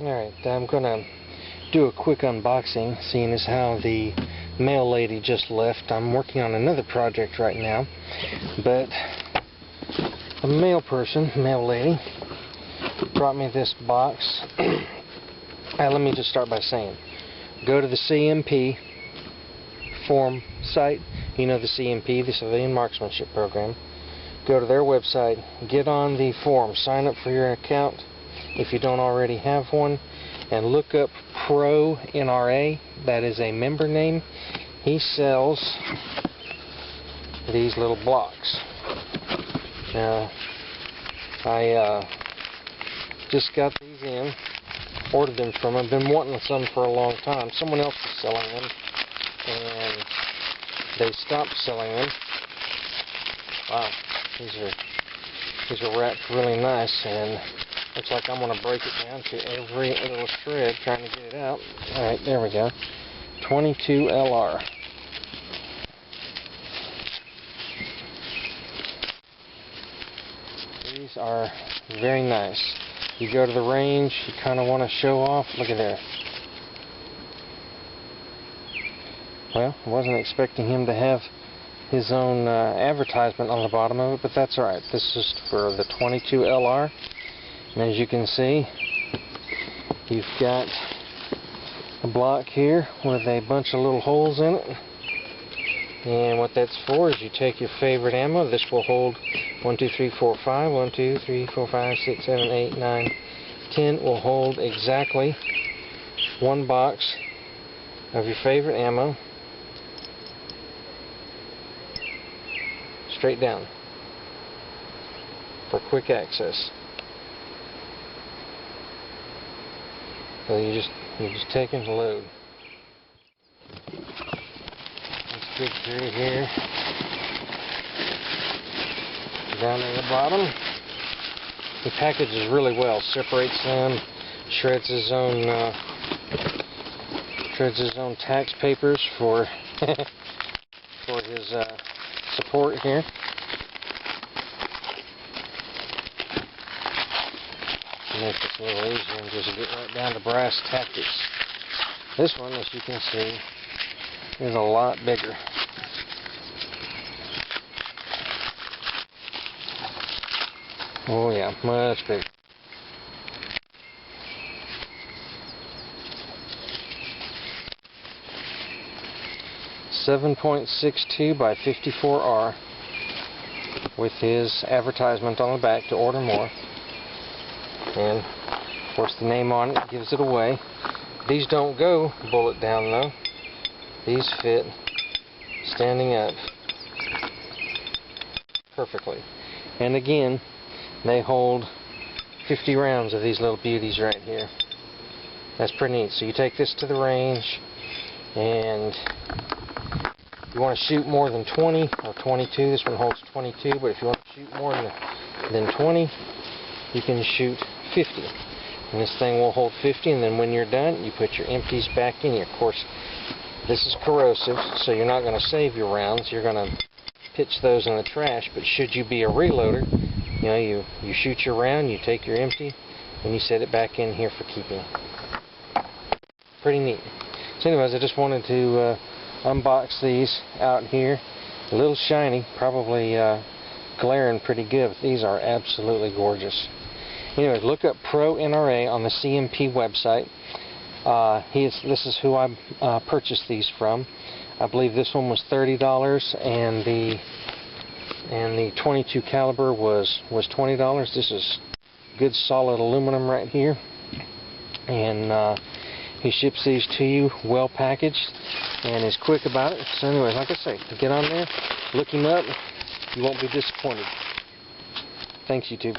Alright, I'm going to do a quick unboxing, seeing as how the mail lady just left. I'm working on another project right now, but a mail lady, brought me this box. Let me just start by saying, go to the CMP forum site. You know the CMP, the Civilian Marksmanship Program. Go to their website, get on the forum, sign up for your account if you don't already have one, and look up Pro NRA. That is a member name. He sells these little blocks. Now, I just got these in, ordered them from him. I've been wanting some for a long time. Someone else was selling them, and they stopped selling them. Wow, these are wrapped really nice, and looks like I'm going to break it down to every little shred trying to get it out. Alright, there we go. 22 LR. These are very nice. You go to the range, you kind of want to show off. Look at there. Well, I wasn't expecting him to have his own advertisement on the bottom of it, but that's alright. This is for the 22 LR. And as you can see, you've got a block here with a bunch of little holes in it. And what that's for is you take your favorite ammo. This will hold 1, 2, 3, 4, 5. 1, 2, 3, 4, 5, 6, 7, 8, 9, 10. Will hold exactly one box of your favorite ammo. Straight down for quick access. So you just take and load. Let's get through here. Down at the bottom. He packages really well. Separates them. Shreds his own tax papers for for his support here. Make this a little easier and just get right down to brass tactics. This one, as you can see, is a lot bigger. Oh yeah, much bigger. .62 by 54R with his advertisement on the back to order more. And of course the name on it gives it away. These don't go bullet down though. These fit standing up perfectly. And again, they hold 50 rounds of these little beauties right here. That's pretty neat. So you take this to the range, and you want to shoot more than 20 or 22. This one holds 22, but if you want to shoot more than 20, you can shoot 50. And this thing will hold 50, and then when you're done, you put your empties back in here. Of course, this is corrosive, so you're not going to save your rounds. You're going to pitch those in the trash, but should you be a reloader, you know, you shoot your round, you take your empty, and you set it back in here for keeping. Pretty neat. So anyways, I just wanted to unbox these out here. A little shiny, probably glaring pretty good, but these are absolutely gorgeous. Anyways, look up Pro NRA on the CMP website. This is who I purchased these from. I believe this one was $30, and the 22 caliber was $20. This is good solid aluminum right here, and he ships these to you well packaged and is quick about it. So anyways, like I say, get on there, look him up, you won't be disappointed. Thanks, YouTube.